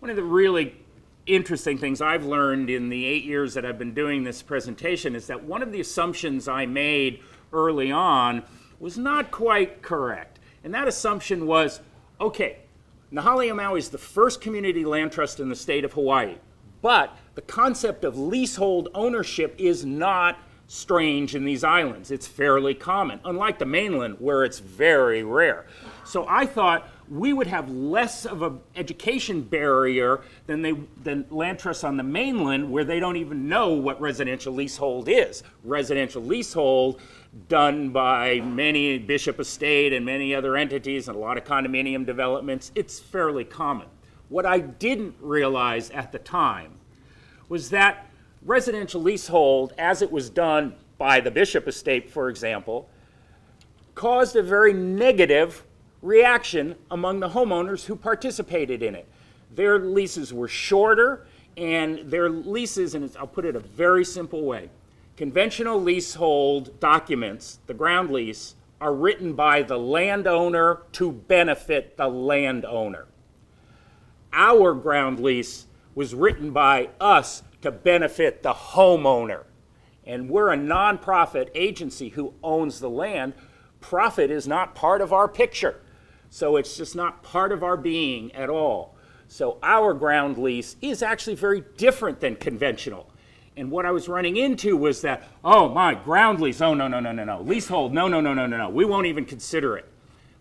One of the really interesting things I've learned in the 8 years that I've been doing this presentation is that one of the assumptions I made early on was not quite correct. And that assumption was, okay, Nahaliamau is the first community land trust in the state of Hawaii, but the concept of leasehold ownership is not strange in these islands. It's fairly common, unlike the mainland where it's very rare. So I thought we would have less of an education barrier than land trusts on the mainland, where they don't even know what residential leasehold is. Residential leasehold, done by many Bishop Estate and many other entities and a lot of condominium developments, it's fairly common. What I didn't realize at the time was that residential leasehold, as it was done by the Bishop Estate, for example, caused a very negative reaction among the homeowners who participated in it. Their leases were shorter, and their leases, and I'll put it a very simple way, conventional leasehold documents, the ground lease, are written by the landowner to benefit the landowner. Our ground lease was written by us to benefit the homeowner. And we're a nonprofit agency who owns the land. Profit is not part of our picture. So it's just not part of our being at all. So our ground lease is actually very different than conventional. And what I was running into was that, oh, my ground lease, oh, no. Leasehold, no. We won't even consider it.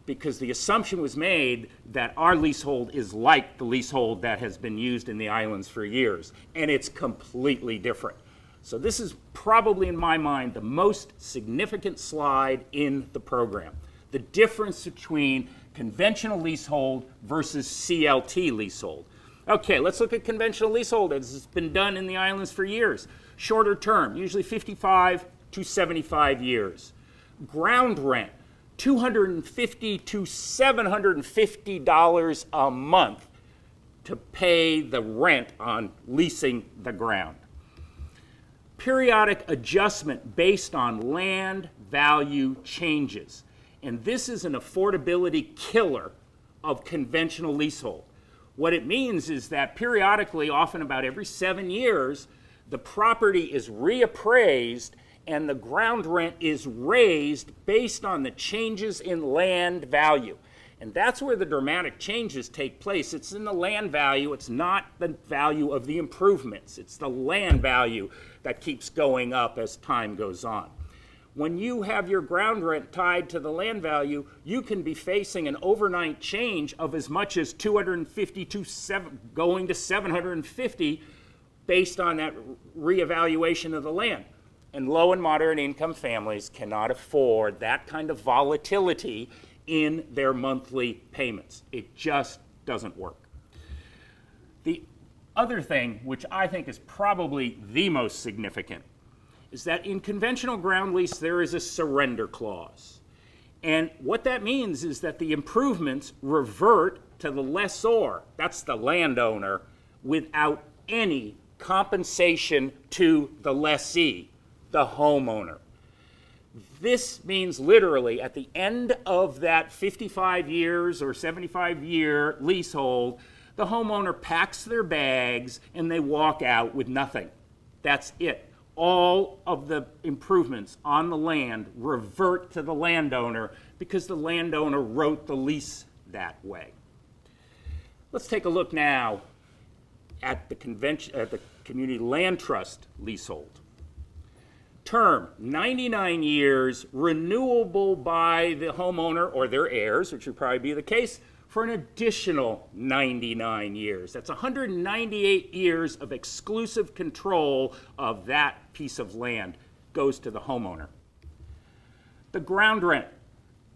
Because the assumption was made that our leasehold is like the leasehold that has been used in the islands for years. And it's completely different. So this is probably, in my mind, the most significant slide in the program. The difference between conventional leasehold versus CLT leasehold. Okay, let's look at conventional leasehold as it's been done in the islands for years. Shorter term, usually 55 to 75 years. Ground rent, $250 to $750 a month to pay the rent on leasing the ground. Periodic adjustment based on land value changes. And this is an affordability killer of conventional leasehold. What it means is that periodically, often about every 7 years, the property is reappraised and the ground rent is raised based on the changes in land value. And that's where the dramatic changes take place. It's in the land value. It's not the value of the improvements. It's the land value that keeps going up as time goes on. When you have your ground rent tied to the land value, you can be facing an overnight change of as much as $250 going to $750 based on that reevaluation of the land. And low and moderate income families cannot afford that kind of volatility in their monthly payments. It just doesn't work. The other thing, which I think is probably the most significant, is that in conventional ground lease, there is a surrender clause. And what that means is that the improvements revert to the lessor, that's the landowner, without any compensation to the lessee, the homeowner. This means literally at the end of that 55 years or 75-year leasehold, the homeowner packs their bags and they walk out with nothing. That's it. All of the improvements on the land revert to the landowner because the landowner wrote the lease that way. Let's take a look now at the community land trust leasehold. Term, 99 years, renewable by the homeowner or their heirs, which would probably be the case, for an additional 99 years. That's 198 years of exclusive control of that piece of land goes to the homeowner. The ground rent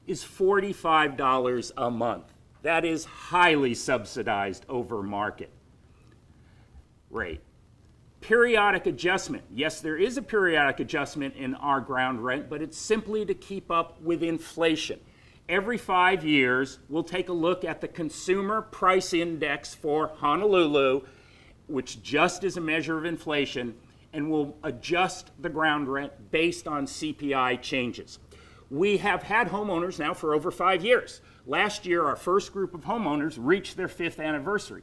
is $45 a month. That is highly subsidized over market rate. Periodic adjustment. Yes, there is a periodic adjustment in our ground rent, but it's simply to keep up with inflation. Every 5 years, we'll take a look at the Consumer Price Index for Honolulu, which just is a measure of inflation, and we'll adjust the ground rent based on CPI changes. We have had homeowners now for over 5 years. Last year, our first group of homeowners reached their 5th anniversary.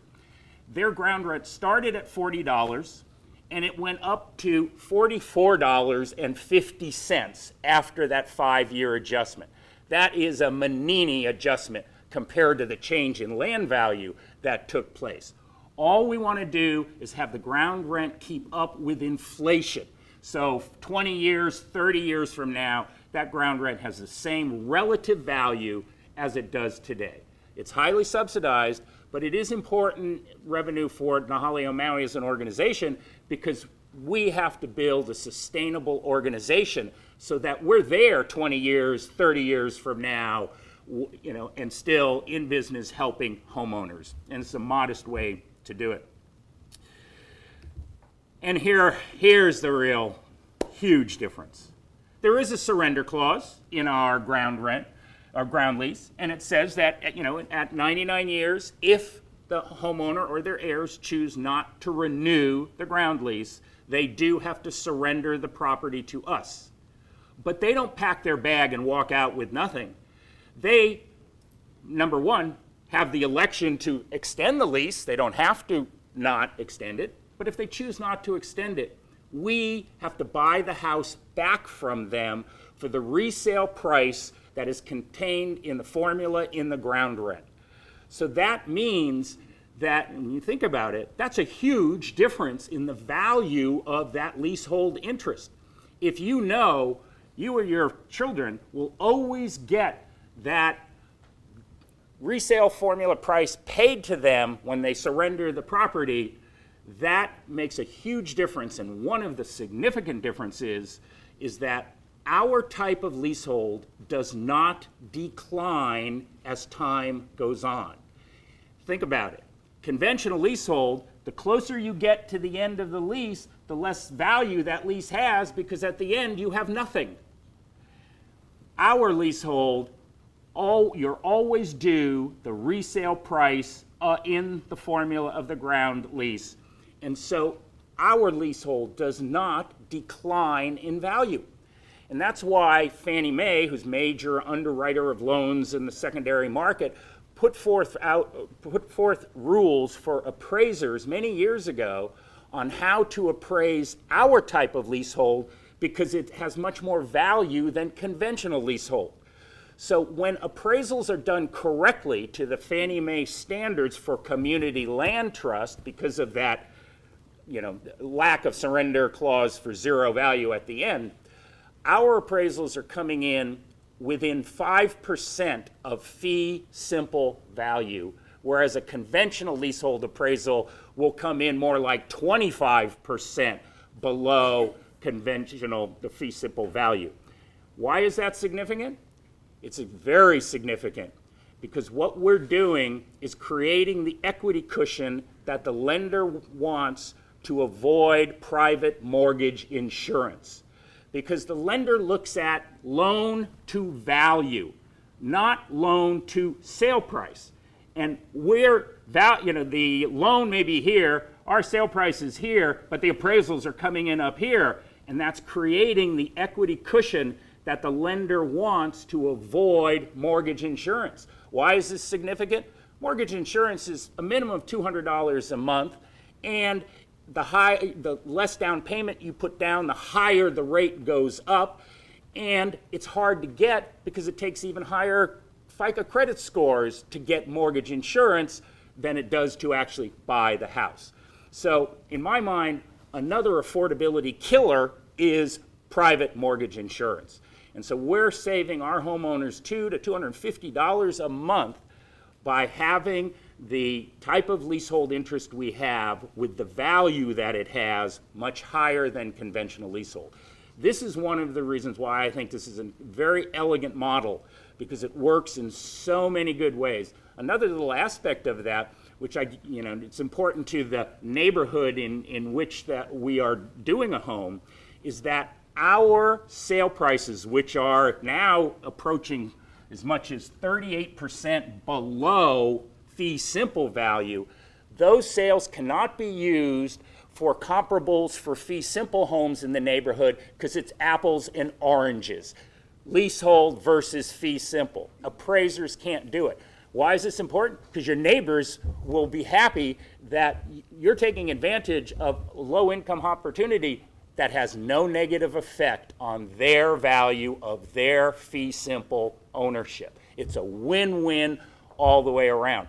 their ground rent started at $40 and it went up to $44.50 after that 5-year adjustment. That is a Manini adjustment compared to the change in land value that took place. All we want to do is have the ground rent keep up with inflation. So 20 years, 30 years from now, that ground rent has the same relative value as it does today. It's highly subsidized, but it is important revenue for Nahalio Maui as an organization because we have to build a sustainable organization so that we're there 20 years, 30 years from now, and still in business helping homeowners. And it's a modest way to do it. And here's the real huge difference. There is a surrender clause in our ground rent, our ground lease, and it says that at 99 years, if the homeowner or their heirs choose not to renew the ground lease, they do have to surrender the property to us. But they don't pack their bag and walk out with nothing. They, number one, have the election to extend the lease. They don't have to not extend it. But if they choose not to extend it, we have to buy the house back from them for the resale price that is contained in the formula in the ground rent. So that means that, when you think about it, that's a huge difference in the value of that leasehold interest. If you know you or your children will always get that resale formula price paid to them when they surrender the property, that makes a huge difference. And one of the significant differences is that our type of leasehold does not decline as time goes on. Think about it. Conventional leasehold, the closer you get to the end of the lease, the less value that lease has because at the end you have nothing. Our leasehold, you're always due the resale price in the formula of the ground lease. And so our leasehold does not decline in value. And that's why Fannie Mae, who's major underwriter of loans in the secondary market, put forth rules for appraisers many years ago on how to appraise our type of leasehold because it has much more value than conventional leasehold. So when appraisals are done correctly to the Fannie Mae standards for community land trust because of that lack of surrender clause for zero value at the end, our appraisals are coming in within 5% of fee simple value, whereas a conventional leasehold appraisal will come in more like 25% below the fee simple value. Why is that significant? It's very significant because what we're doing is creating the equity cushion that the lender wants to avoid private mortgage insurance. Because the lender looks at loan to value, not loan to sale price. And the loan may be here, our sale price is here, but the appraisals are coming in up here, and that's creating the equity cushion that the lender wants to avoid mortgage insurance. Why is this significant? Mortgage insurance is a minimum of $200 a month, and the less down payment you put down, the higher the rate goes up, and it's hard to get because it takes even higher FICO credit scores to get mortgage insurance than it does to actually buy the house. So in my mind, another affordability killer is private mortgage insurance. And so we're saving our homeowners $200 to $250 a month by having the type of leasehold interest we have with the value that it has much higher than conventional leasehold. This is one of the reasons why I think this is a very elegant model because it works in so many good ways. Another little aspect of that, which it's important to the neighborhood in which that we are doing a home, is that our sale prices, which are now approaching as much as 38% below fee simple value, those sales cannot be used for comparables for fee simple homes in the neighborhood because it's apples and oranges. Leasehold versus fee simple. Appraisers can't do it. Why is this important? Because your neighbors will be happy that you're taking advantage of low-income opportunity that has no negative effect on their value of their fee simple ownership. It's a win-win all the way around.